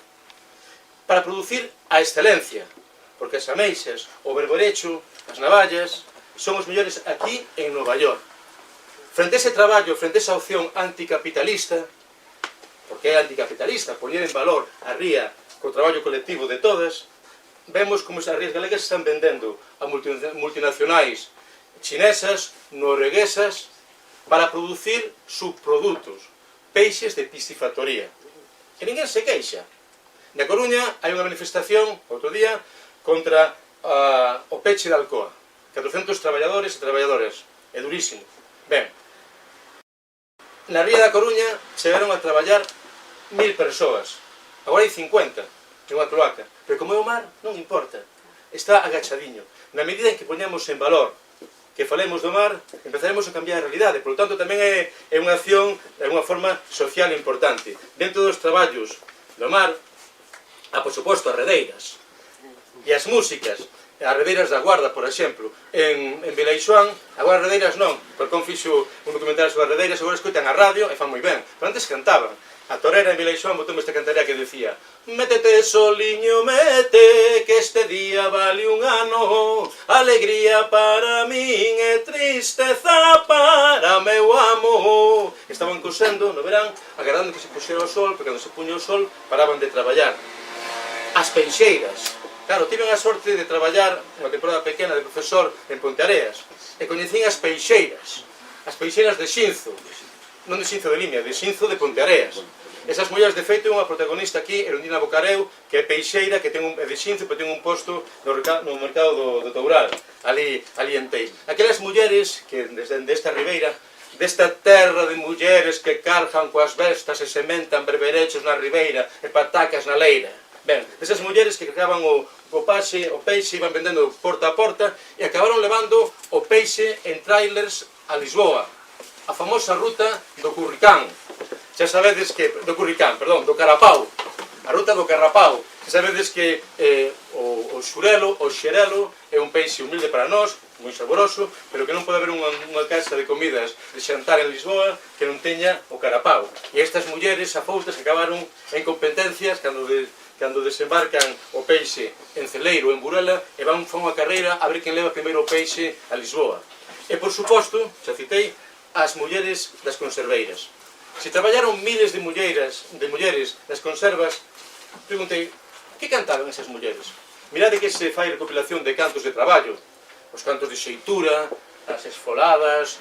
para producir a excelencia, porque as ameixas, o berberecho, as navallas, son os mellores aquí en Nova York. Frente a ese traballo, frente a esa opción anticapitalista, porque é anticapitalista, poñer en valor a ría co traballo colectivo de todas, vemos como as rías galegas están vendendo a multinacionais chinesas, norueguesas, para producir subprodutos, peixes de piscifactoría. E ninguén se queixa. Na Coruña hai unha manifestación, outro día, contra o peche de Alcoa. 400 traballadores e traballadoras. É durísimo. Ben, na ría da Coruña chegaron a traballar 1000 persoas. Agora hai 50 en unha cloaca. Pero como é o mar, non importa. Está agachadiño. Na medida en que poñamos en valor que falemos do mar, empezaremos a cambiar a realidade. Por lo tanto, tamén é unha acción, é unha forma social importante. Dentro dos traballos do mar, por suposto, as redeiras. E as músicas, as redeiras da Guarda, por exemplo. En Vilaixoán, agora as redeiras non, porque fixo un documental sobre as redeiras, agora escoitan a radio e fan moi ben. Pero antes cantaban. A torera en Vilaixoán botou esta cantaría que decía: métete, soliño, mete, que este día vale un ano, alegría para min e tristeza para meu amo. Estaban cosendo no verán, agardando que se puxera o sol, porque cando se puña o sol paraban de traballar. As peixeiras. Claro, tiven a sorte de traballar unha temporada pequena de profesor en Ponteareas e coñecín as peixeiras de Xinzo. Non de Xinzo de Limia, de Xinzo de Ponteareas. Esas mulleres, de feito, é unha protagonista aquí, Erundina Bocareu, que é peixeira, que é de Xinzo, pero ten un posto no mercado do Toural, ali en Tei. Aquelas mulleres que, desde esta ribeira, desta terra de mulleres que cargan coas bestas e sementan berberechos na ribeira e patacas na leira. Ben, desas mulleres que cargaban o peixe, iban vendendo porta a porta e acabaron levando o peixe en trailers a Lisboa. A famosa ruta do Curricán. Xa sabedes que... do Carapau. A ruta do Carapau. Xa sabedes que o xurelo é un peixe humilde para nós, moi saboroso, pero que non pode haber unha casa de comidas de xantar en Lisboa que non teña o carapau. E estas mulleres afoutas que acabaron en competencias cando desembarcan o peixe en Celeiro, en Burela, e fan unha carreira a ver quen leva primeiro o peixe a Lisboa. E, por suposto, xa citei, as mulleres das conserveiras. Se traballaron miles de mulleres das conservas, preguntei, que cantaban esas mulleres? Mirade que se fai recopilación de cantos de traballo, os cantos de xeitura, as esfoladas,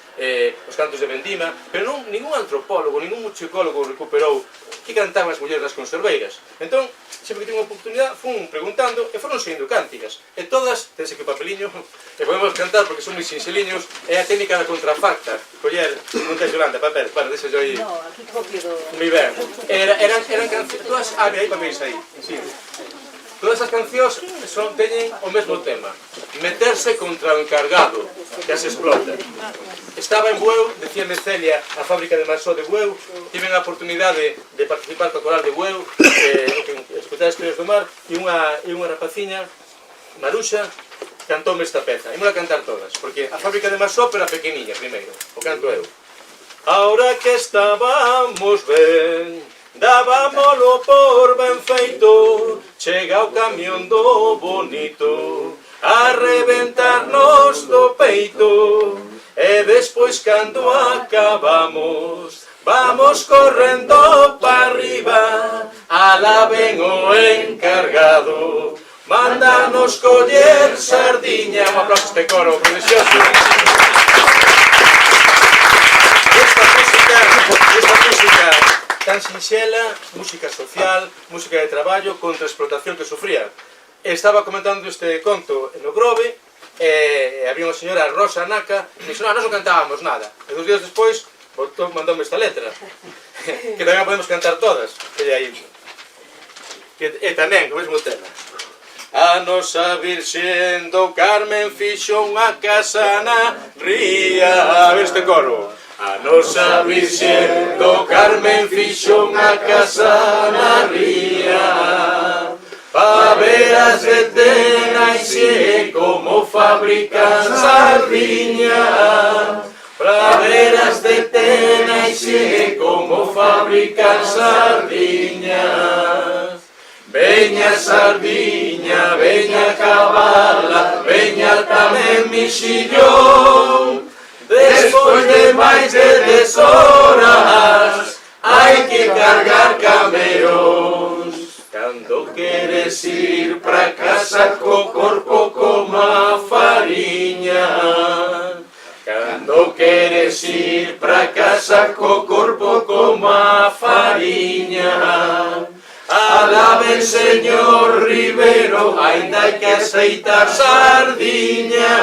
os cantos de vendima, pero non, ningún antropólogo, ningún musicólogo recuperou que cantaban as mulleres das conserveiras. Entón, sempre que tive unha oportunidade, fun preguntando e foron saindo cánticas. E todas, tense que papeliño, e podemos cantar porque son moi sinxeliños, é a técnica da contrafacta. Coller, non tes Yolanda, papel, para, deixa yo aí. No, aquí copio do... Moi ben. Eran cancións, todas, hai papéis aí, sí. Todas as cancións teñen o mesmo tema: meterse contra o encargado que as explota. estaba en Bueu, decíame Celia, a fábrica de Masó de Bueu, tiven a oportunidade de participar co coral de Bueu, escutar as historias do mar, e unha rapaciña, Maruxa, cantoume esta peza. Imos a cantar todas, porque a fábrica de Masó, pero a pequeniña, primeiro, o canto eu. Ahora que estábamos ben, dábamolo por ben feito, chega o camión do bonito, a reventarnos do peito, e despois cando acabamos, vamos correndo pa arriba, alá ven o encargado, mándanos coller sardiña. Un aplauso a este coro precioso. Esta música tan sinxela, música social, música de traballo contra a explotación que sufría. Estaba comentando este conto no Grove, e había unha señora, Rosa Naca, e dixo, non cantábamos nada. E 2 días despois, mandoume esta letra, que tamén podemos cantar todas. E tamén, co mesmo tema. A nosa Virxen do Carmen fixo unha casa na ría. A ver este coro. A nosa Virxen do Carmen fixo unha casa na ría, pa ver as de Tenaixé como fabrican sardiña, pa ver as de Tenaixé como fabrican sardiña. Veña sardiña, veña cabala, veña tamén mixillón, despois de máis de 10 horas hai que cargar cameóns. Cando queres ir pra casa co corpo como a fariña, cando queres ir pra casa co corpo como a fariña, alaben señor Rivero, aínda hai que aceitar sardiña.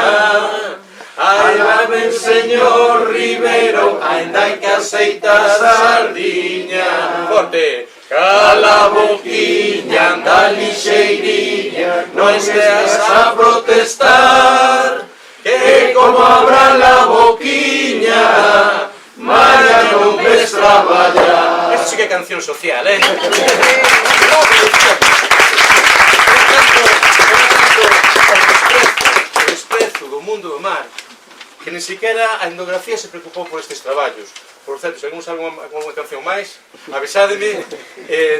Alaben señor Rivero, aínda hai que aceitar sardiña. Forte! Cala a boquiña, anda lixeiriña, non esteas a protestar, que como abran a boquiña, María non ves traballar. Esta sí que é canción social, O desprezo do mundo do mar, que nin siquiera a etnografía se preocupou por estes traballos. Por certo, se algún sabe alguna canción máis, avisádeme.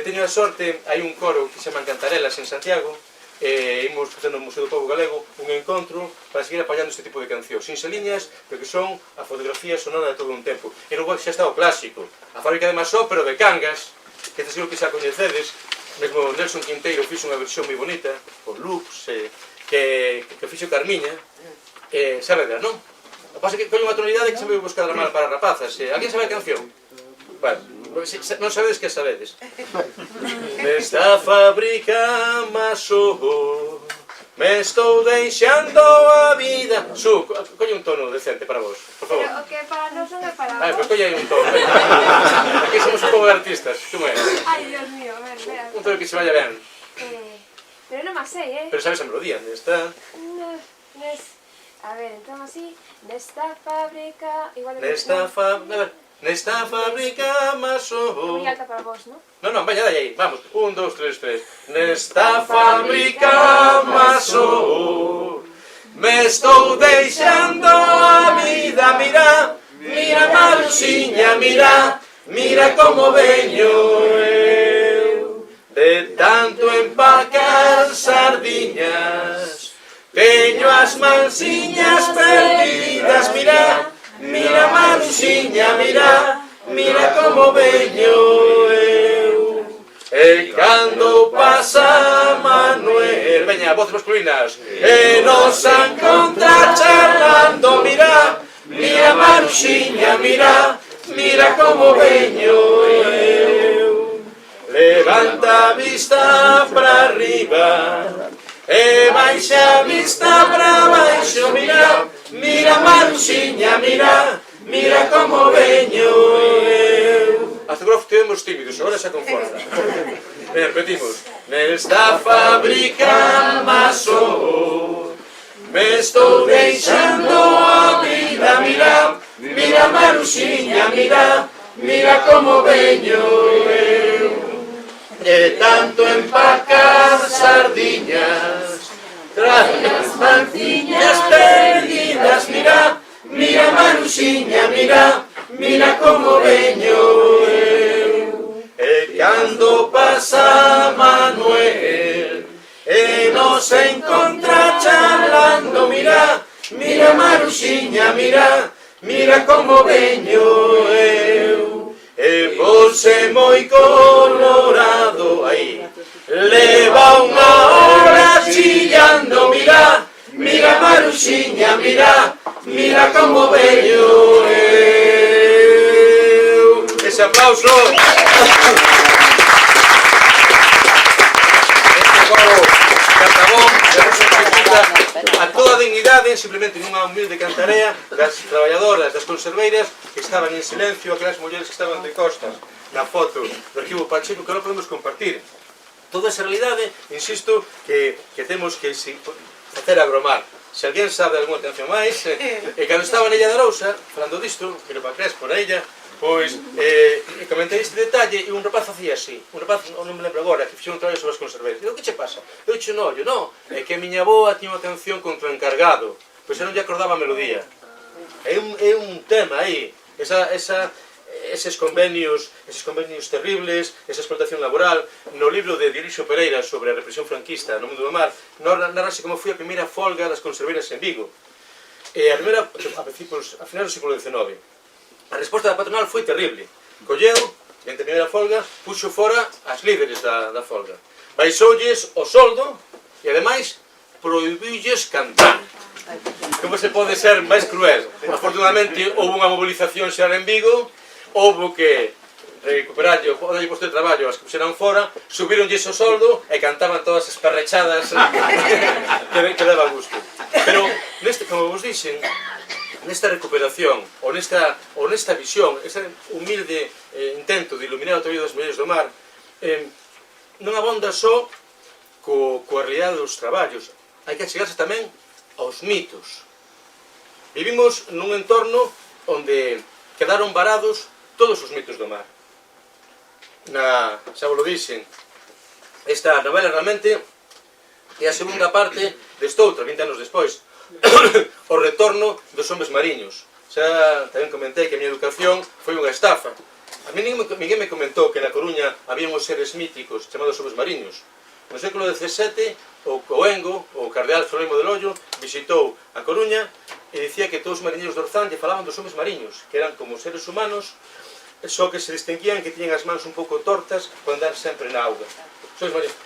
Teño a sorte, hai un coro que se chama Cantarelas en Santiago, imos facendo no Museo do Pobo Galego un encontro para seguir apoiando este tipo de cancións sinxeliñas, pero que son a fotografía sonora de todo un tempo. E logo xa está o clásico, a fábrica de Masó, pero de Cangas, que seguro que xa coñecedes. Mesmo Nelson Quinteiro fixo unha versión moi bonita, por loops, que fixo Carmiña, sabedes, non? O que pasa é que coño unha tonalidade que se me buscar mal para rapazas. Alguén sabe a canción? Bueno, non sabedes que sabedes. Nesta fábrica Masó me estou deixando a vida. Coñe un tono decente para vos, por favor. Pero o que para nós non é para vos. Pues coñe un tono. Aquí somos un pouco de artistas. Como é? Ai, Dios mío, a ver, espera. Un tono que se vaya ben. Pero non me sei, Pero sabes a melodía, está... A ver, entón así. Nesta fábrica... Nesta fábrica Masó. Moi alta para vos, non? Non, veña, dai aí, vamos. 1, 2, 3, 3. Nesta fábrica Masó me estou deixando a vida. Mira, mira Maruxiña, mira, mira como veño eu. De tanto empacar sardiñas, teño as mansiñas perdidas. Mira, mira Maruxiña, mira, mira como veño eu. E cando pasa Manuel, veña, voces masculinas, e nos encontra charlando. Mira, mira Maruxiña, mira, mira como veño eu. Levanta a vista pra arriba e baixa a vista pra baixo. Mira, mira Maruxiña, mira, mira como veño eu. Hasta agora estivemos tímidos, agora xa con forza. Repetimos. Nesta fábrica Masó me estou deixando a vida. Mira, mira Maruxiña, mira, mira como veño eu. De tanto empacar sardiñas, trae as manciñas perdidas, mira, mira Maruxiña, mira, mira como veño eu. E cando pasa Manuel e nos encontra charlando, mira, mira Maruxiña, mira, mira como veño eu. E vose moi colorado aí, leva unha hora chillando, mira, mira Maruxiña, mira, mira como veño eu. Ese aplauso. Este coro cantabón de Rosa Chiquita a toda dignidade, simplemente nunha humilde cantarea das traballadoras, das conserveiras que estaban en silencio, aquelas mulleres que estaban de costas na foto do arquivo Pacheco, que non podemos compartir. Toda esa realidade, insisto, que temos que facer agromar. Se alguén sabe alguna canción máis, e cando estaba na Illa de Arousa, falando disto, que era para Crespo na illa, pois, comentei este detalle, e un rapaz facía así, un rapaz, non me lembro agora, que fixou un traballo sobre as conserveiras. Digo, que che pasa? Eu che no ollo, non, é que a miña avoa tiña unha canción contra o encargado, pois eu non lle acordaba a melodía. É un tema aí, eses convenios terribles, esa explotación laboral. No libro de Dirixo Pereira sobre a represión franquista no mundo do mar, narrase como foi a primeira folga das conserveiras en Vigo. E a primeira, a final do século XIX. A resposta da patronal foi terrible. Colleu, entre a primeira folga, puxo fora as líderes da folga. Baixoulles o soldo e, ademais, prohibiulles cantar. Como se pode ser máis cruel? Afortunadamente, houve unha mobilización xeral en Vigo, houve que recuperarlle o posto de traballo as que puxeran fora, subironlles o soldo e cantaban todas as perrechadas que daba gusto. Pero, como vos dixen, nesta recuperación, ou nesta visión, este humilde intento de iluminar o traballo das mulleres do mar, non abonda só coa realidade dos traballos, hai que achegarse tamén aos mitos. Vivimos nun entorno onde quedaron varados todos os mitos do mar. Xa vos lo dixen, esta novela realmente é a segunda parte destoutra, 20 anos despois, o retorno dos homes mariños. Xa tamén comentei que a miña educación foi unha estafa. A mí ninguén me comentou que na Coruña había uns seres míticos chamados homes mariños. No século XVII, o Coengo, o cardeal Jerónimo del Ollo, visitou a Coruña e dicía que todos os mariñeiros do Orzán lle falaban dos homes mariños, que eran como seres humanos, só que se distinguían que tiñan as mans un pouco tortas por andar sempre na auga.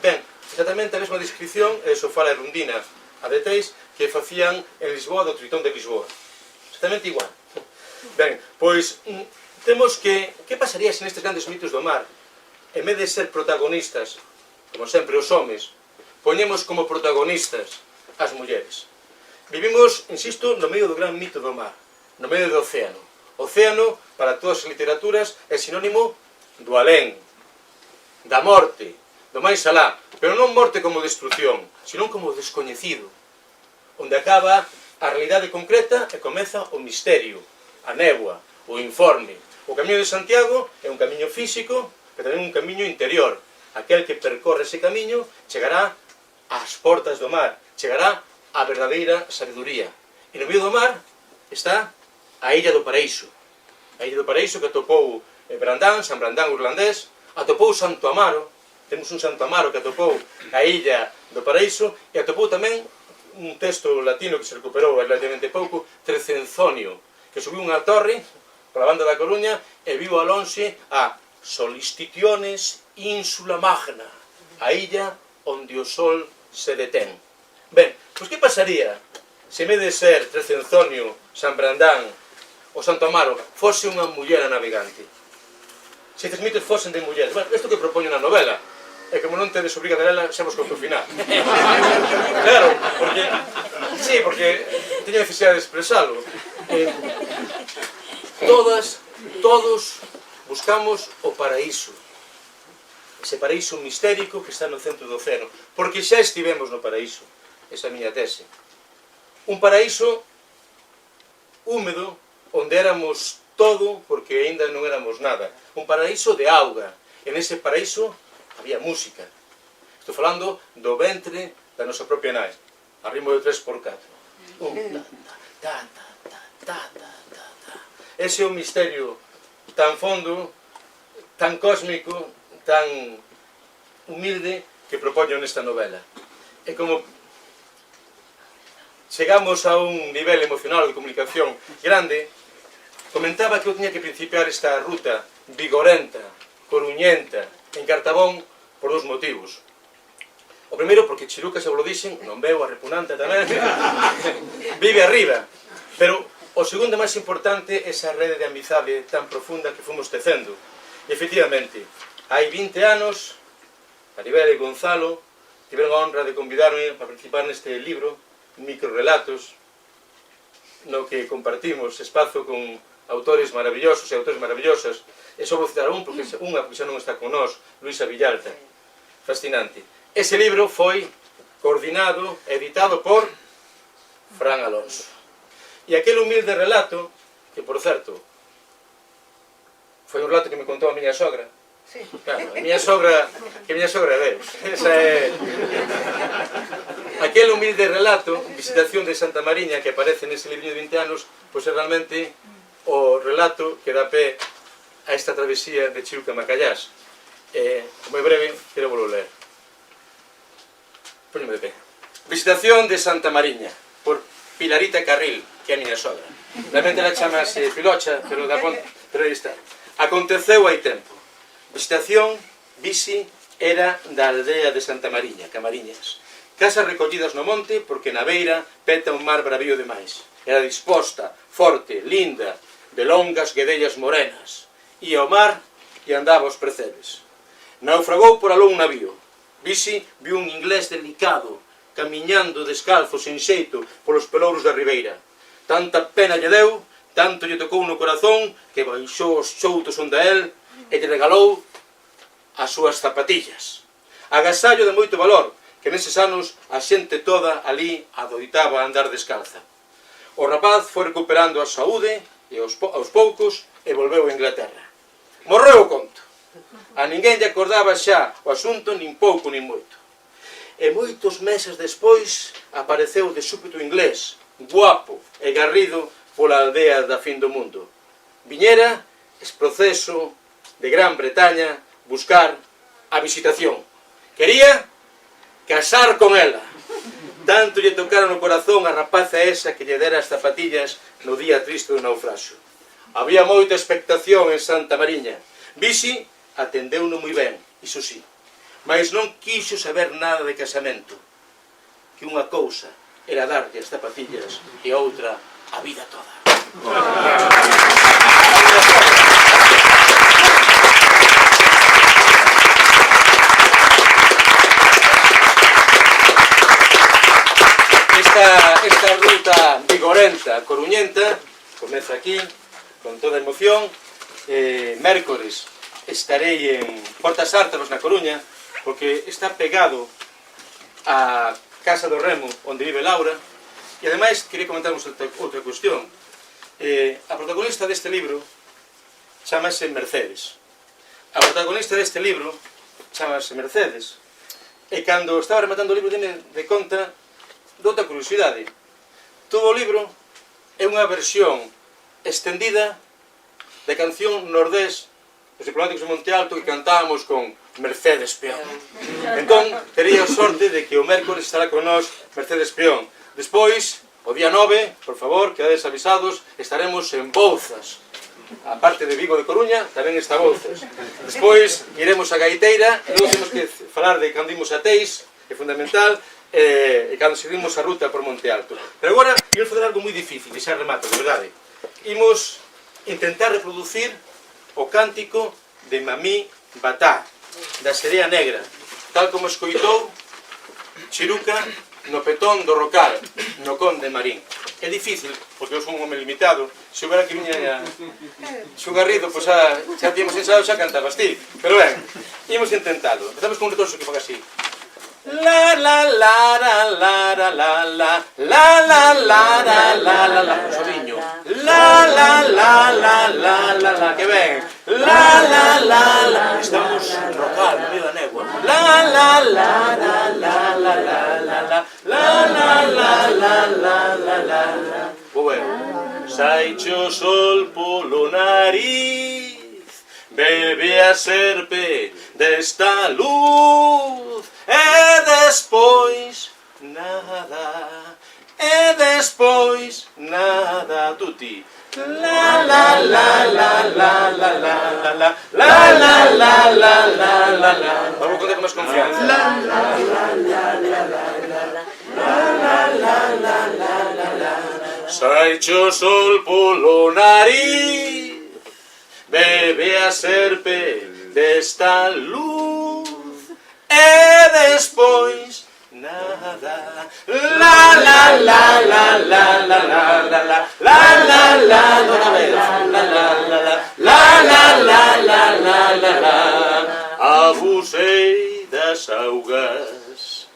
Ben, exactamente a mesma descripción, eso fala Erundina a Deteis, que facían en Lisboa do Tritón de Lisboa. Exactamente igual. Ben, pois, temos que pasaría se nestes grandes mitos do mar, en vez de ser protagonistas, como sempre os homes, poñemos como protagonistas as mulleres. Vivimos, insisto, no medio do gran mito do mar, no medio do océano. O océano, para todas as literaturas, é sinónimo do alén, da morte, do máis alá, pero non morte como destrucción, sino como descoñecido, onde acaba a realidade concreta e comeza o misterio, a néboa, o informe. O Camiño de Santiago é un camiño físico, pero tamén un camiño interior. Aquel que percorre ese camiño chegará ás portas do mar, chegará á verdadeira sabiduría. E no medio do mar está a Illa do Paraíso. A Illa do Paraíso que atopou Brandán, San Brandán irlandés, atopou Santo Amaro, temos un Santo Amaro que atopou a Illa do Paraíso, e atopou tamén un texto latino que se recuperou relativamente pouco, Trecenzonio, que subiu unha torre pola banda da Coruña e viu alonxe a Solistitiones Insula Magna, a illa onde o sol se detén. Ben, pois que pasaría se en vez de ser Trecenzonio, San Brandán ou Santo Amaro fose unha muller a navegante? Se estes mitos fosen de mulleres. Bueno, isto que propoño na novela, e como non tedes obriga de lela, xa vos conto o final. Claro, porque... Sí, porque teño necesidade de expresalo. Todos buscamos o paraíso. Ese paraíso mistérico que está no centro do océano. Porque xa estivemos no paraíso. Esa é a miña tese. Un paraíso húmedo, onde éramos todo porque aínda non éramos nada. Un paraíso de auga. E nese paraíso había música. Estou falando do ventre da nosa propia nai. A ritmo de 3x4. Ese é un misterio tan fondo, tan cósmico, tan humilde que propoño nesta novela. É como chegamos a un nivel emocional de comunicación grande. Comentaba que eu tiña que principiar esta ruta vigorenta, coruñenta, en Cartabón, por dos motivos. O primeiro, porque Chiruca, xa vos lo dixen, non veo a repugnante tamén, vive arriba. Pero o segundo máis importante é esa rede de amizade tan profunda que fomos tecendo. E, efectivamente, hai 20 anos, Maribel e Gonzalo tiveron a honra de convidarme para participar neste libro, Microrelatos, no que compartimos espazo con autores maravillosos e autores maravillosas. E só vou citar porque xa non está con nós, Luisa Villalta. Fascinante. Ese libro foi coordinado e editado por Fran Alonso. E aquel humilde relato, que por certo, foi un relato que me contou a miña sogra. Sí. Claro, a miña sogra é Deus. Esa é... Aquel humilde relato, Visitación de Santa Mariña, que aparece nese libro de 20 anos, pois é realmente o relato que dá pé a esta travesía de Chiruca a Macallás. Como é breve, quero volo ler. Póñeme de pé. Visitación de Santa Mariña, por Pilarita Carril, que é a miña sogra. Realmente ela chamase Pilocha, pero aí está. Aconteceu hai tempo. Visitación, visi, era da aldea de Santa Mariña, Camariñas. Casas recollidas no monte, porque na beira peta un mar bravío demais. Era disposta, forte, linda, de longas guedellas morenas. Ia ao mar e andaba aos percebes. Naufragou por aló un navío. Visi viu un inglés delicado, camiñando descalzo, sen xeito, polos pelouros da ribeira. Tanta pena lle deu, tanto lle tocou no corazón, que baixou os choutos onde a él e lle regalou as súas zapatillas. Agasallo de moito valor, que neses anos a xente toda ali adoitaba a andar descalza. O rapaz foi recuperando a saúde e aos poucos e volveu a Inglaterra. Morreu o conto. A ninguén lle acordaba xa o asunto, nin pouco nin moito. E moitos meses despois apareceu de súpeto inglés, guapo e garrido pola aldea da fin do mundo. Viñera, es proceso de Gran Bretaña, buscar a Visitación. Quería casar con ela. Tanto lle tocaron no corazón a rapaza esa que lle dera as zapatillas no día triste do naufraxio. Había moita expectación en Santa Mariña. Visi atendeu-no moi ben, iso sí, mas non quixo saber nada de casamento, que unha cousa era darlle as zapatillas e outra a vida toda. Esta ruta vigorenta, coruñenta, comeza aquí, con toda emoción. Mércores estarei en Portas Ártaros, na Coruña, porque está pegado á Casa do Remo, onde vive Laura. E ademais, queria comentarvos outra cuestión. A protagonista deste libro chamase Mercedes. A protagonista deste libro chamase Mercedes. E cando estaba rematando o libro, dime de conta de outra curiosidade. Todo o libro é unha versión extendida de canción nordés os diplomáticos de Monte Alto que cantábamos con Mercedes Peón. Entón, tería a sorte de que o mércores estará con nós Mercedes Peón. Despois, o día 9, por favor, quedades avisados, estaremos en Bouzas. A parte de Vigo de Coruña, tamén está Bouzas. Despois, iremos a Gaiteira, e logo temos que falar de cando imos a Teis, é fundamental, e cando seguimos a ruta por Monte Alto. Pero agora, imos fazer algo moi difícil, e xa remato, de verdade. Imos intentar reproducir o cántico de Mamí Batá, da Serea Negra, tal como escoitou Chiruca no petón do Rocal, no Conde Marín. É difícil, porque eu son un home limitado. Se houbera que viña Xugarrido, pois xa tíamos ensado, xa cantabas ti. Pero ben, imos intentalo. Empezamos con un retorso que faga así. La la la la la la la la la la la la la la la La, la, la, la, la, la, la, que ven. La, la, la, la. Estamos rocando, mira a negua. La, la, la, la, la, la, la, la, la. La, la, la, la, la, la, la. Bueno, saiche o sol polo nariz, bebe a serpe desta luz, e despois nada, e despois nada, tuti. La la la la la la la la la la la la la la la la. Vamos con máis confianza. La la la la la la la la. Saiche o sol polo nariz, bebe a serpe desta luz, e despois nada. La la la la la la la la la la la la outra vez. La la la la la la la la la la. Abusei das augas,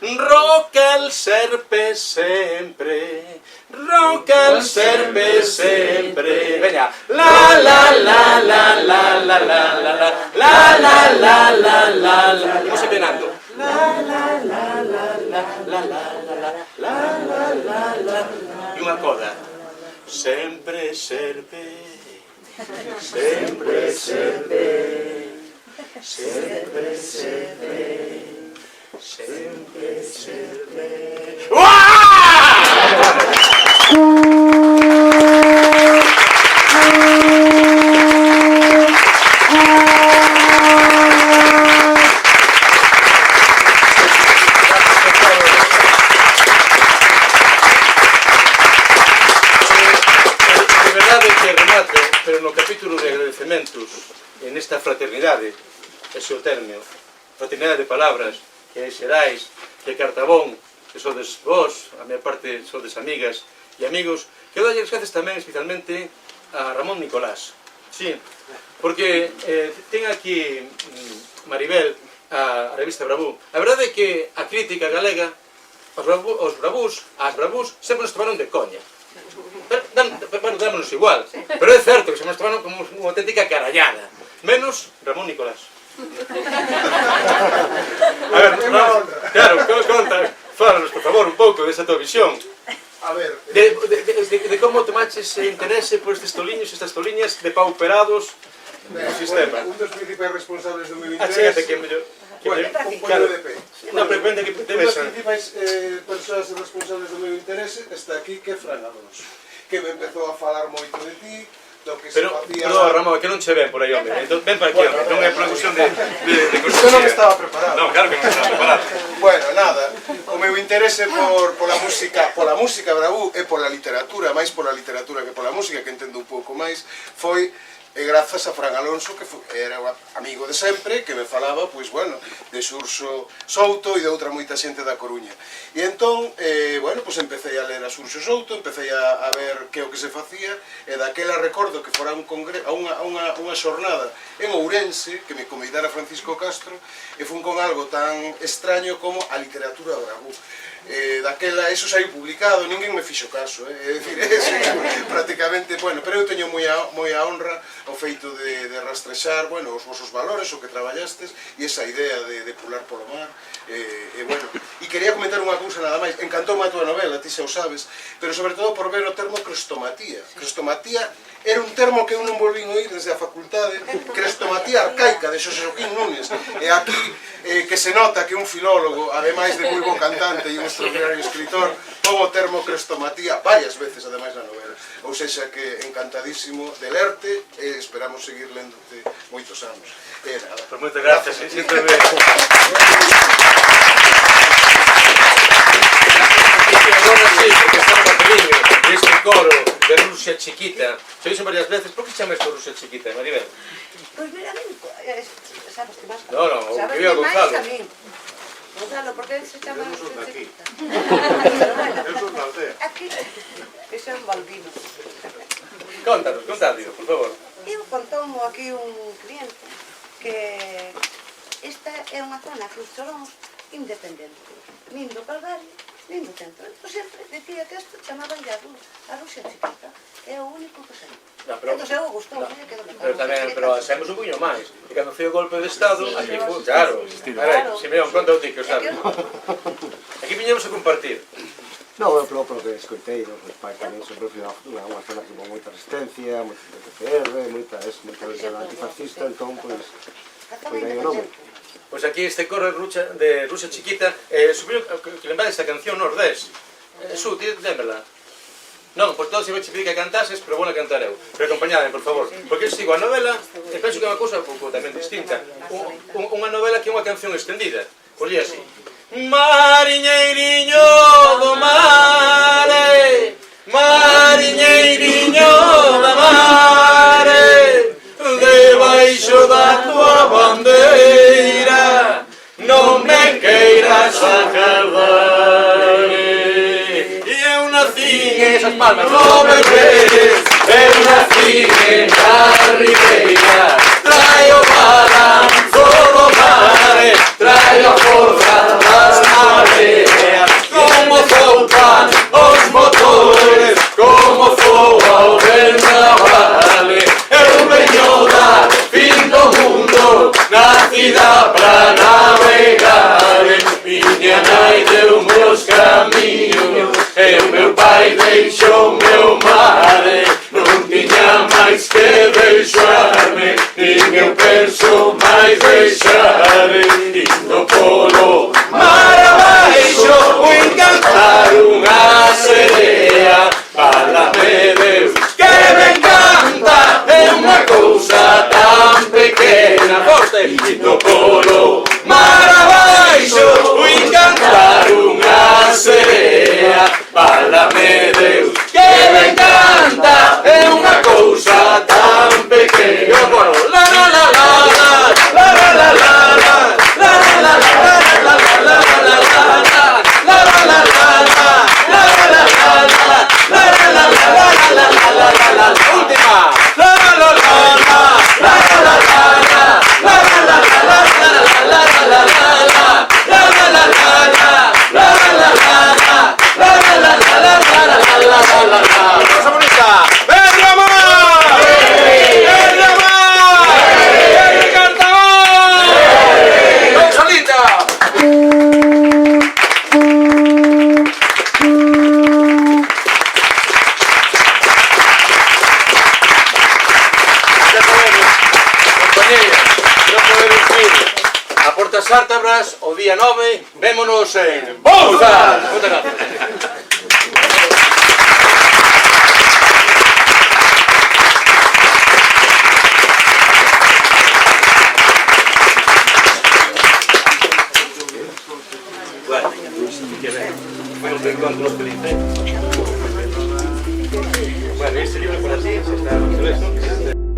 roca el serpe sempre, roca el serpe sempre. Veña. La la la la la la la la la la la la la la la. Vamos empinando. La la la la la la la la la la la la. E unha coda. Sempre serpe, sempre serpe, sempre serpe. Sempre, sempre. De verdade que remate, pero no capítulo de agradecementos, en esta fraternidade, ese o término, fraternidade de palabras, que Xerais, que Cartabón, que sodes vos, a minha parte sodes amigas e amigos, que doy as gracias tamén especialmente a Ramón Nicolás. Sí, porque ten aquí Maribel, a revista Bravú. A verdade é que a crítica galega, as bravús sempre nos tomaron de coña. Bueno, dámonos igual, pero é certo que se nos tomaron como unha auténtica carallada. Menos Ramón Nicolás. A ver, claro, conta, fálanos, por favor, un pouco desa tua visión. A ver... De como tomaches interese por estes toliños, estas toliñas depauperados do sistema. Un dos principais responsables do meu Achégate interés... que mellor... Bueno, un pollo de pé. Non, pero cuenta que te Un dos ves... principais persoas responsables do meu interese está aquí, que é Fran Alonso, que me empezou a falar moito de ti, do que se Pero, facía... perdón, Ramón, que non che ven por aí, home. Entón, ven para aquí, home. Non é producción de Isto cortesía. non estaba preparado. Non, claro que non estaba preparado. Bueno, nada, o meu interese pola música bravú e pola literatura, máis pola literatura que pola música, que entendo un pouco máis, foi grazas a Fran Alonso, que era un amigo de sempre, que me falaba, pois, bueno, de Xurxo Souto e de outra moita xente da Coruña. E entón, bueno, pois empecé a ler a Xurxo Souto, empecé a ver que o que se facía, e daquela recordo que fora unha xornada en Ourense, que me convidara Francisco Castro, e fun con algo tan extraño como a literatura bravú. Daquela, eso saiu publicado, ninguén me fixo caso, é dicir, prácticamente, bueno, pero eu teño moi a honra o feito de rastrexar, bueno, os vosos valores, o que traballastes, e esa idea de pular polo mar, e bueno, e quería comentar unha cousa nada máis, encantoume a tua novela, ti xa o sabes, pero sobre todo por ver o termo crestomatía. Crestomatía era un termo que eu non volvín oír desde a facultade, crestomatía arcaica de Xosé Joaquín Núñez, e aquí que se nota que un filólogo, ademais de moi bo cantante e un extraordinario escritor, pon o termo crestomatía varias veces, ademais na novela. Ou seja, que encantadísimo de lerte e esperamos seguir lendote moitos anos. E nada. Pues moitas gracias, sempre ben. Agora sí, porque estamos a peliño deste coro de Rusia Chiquita. Se dixo varias veces, por que chamas por Rusia Chiquita, Maribel? Pois mira, sabes que máis? No, o que viva Gonzalo. Gonzalo, por que se chama Rusia Chiquita? Eu son da aldea. Aquí, que son Balbino. Contanos, por favor. Eu contoumo aquí un cliente que esta é unha zona que os cholóns independente, nin do Calvario, nin no centro. Entón sempre dicía que isto chamaban a Rusia chiquita. É o único que sei. Entón eu gustou, Pero sabemos un poquinho máis. E cando foi o golpe de Estado, aquí foi, claro. Simeón, conta o ti que o sabes. Aquí viñemos a compartir. Non, eu polo que escoitei, os pais tamén sempre foi unha zona que hubo moita resistencia, moita PCR, moita lucha antifascista, entón, pois, foi aí o nome. Pois aquí este coro de Rusia chiquita, supoño que lembrade esta canción Nordés. Su, ti lémbrala. Non, pois todos se vais pedir que cantases, pero vou a cantar eu. Pero acompañadme, por favor. Porque eu sigo a novela, e penso que é unha cousa un pouco tamén distinta. Unha novela que é unha canción extendida. Pois é así. Mariñeiriño do mare, mariñeiriño da mare, debaixo da tua bandeira, non me queiras agardar. E eu nací esas palmas, non me ves, eu nací na ribeira, traio balanzo do mare, traio a forza das mareas, como zoupan os motores, como zoa o vernavale. Eu veño da fin do mundo, nacida pra navegar. Miña nai deu meus camiños, e o meu pai deixou meu mare. Non tiña máis que deixarme, nin eu penso máis deixar. Indo polo mar abaixo, vou encantar unha serea. Fálame Deus, que me encanta, é unha cousa tan pequena. Forte! Indo polo mar abaixo, vou encantar unha serea. Fálame Deus, que me encanta, é unha cousa tan pequena. Bueno, la la la la la la la la la la la la la la cosa bonita. ¡Venga más! ¡Venga más! ¡Canta más! ¡Vamos, Solita! A Portas Ártabras, o día 9, vémonos en Bouzas! Moitas gracias. Bueno, foi un reencontro feliz, Bueno, este libro por así, se está en